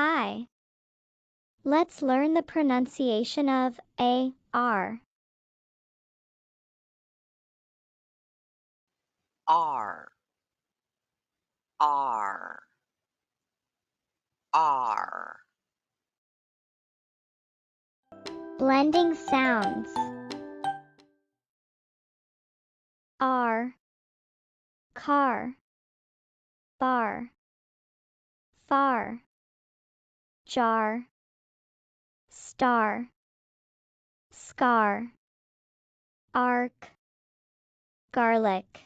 Hi. Let's learn the pronunciation of A-R. R, R, R. Blending sounds. R, car, bar, far, jar, star, scar, arc, garlic,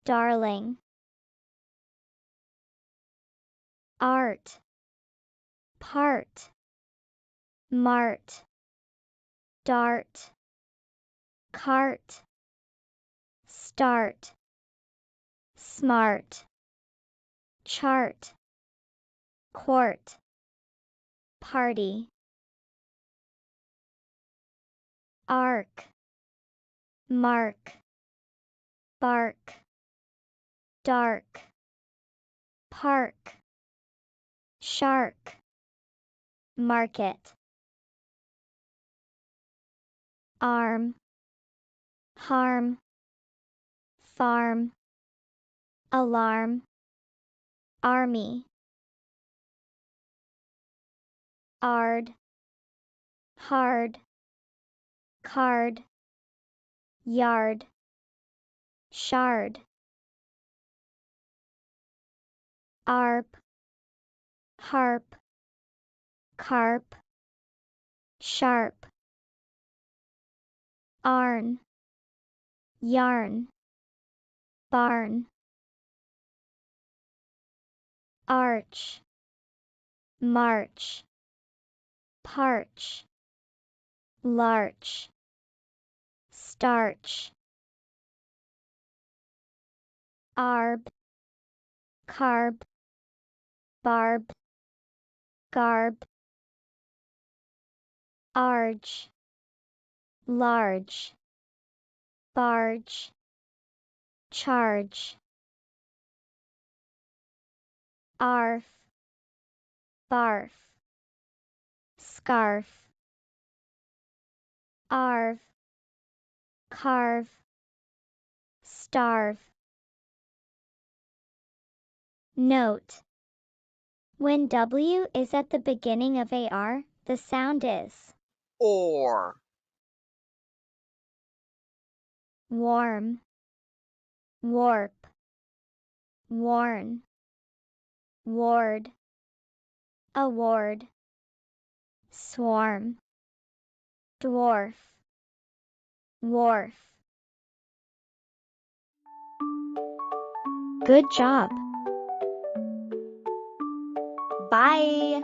darling. Art, part, mart, dart, cart, start, smart, chart, court, party. Arc, mark, bark, dark, park, shark, market. Arm, harm, farm, alarm, army. Ard, hard, card, yard, shard. Arp, harp, carp, sharp. Arn, yarn, barn. Arch, march, parch, larch, starch. Arb, carb, barb, garb. Arge, large, barge, charge. Arf, barf, scarf. Arv, carve, starve. Note: when W is at the beginning of AR, the sound is Or, warm, warp, warn, ward, award, swarm, dwarf, wharf. Good job. Bye.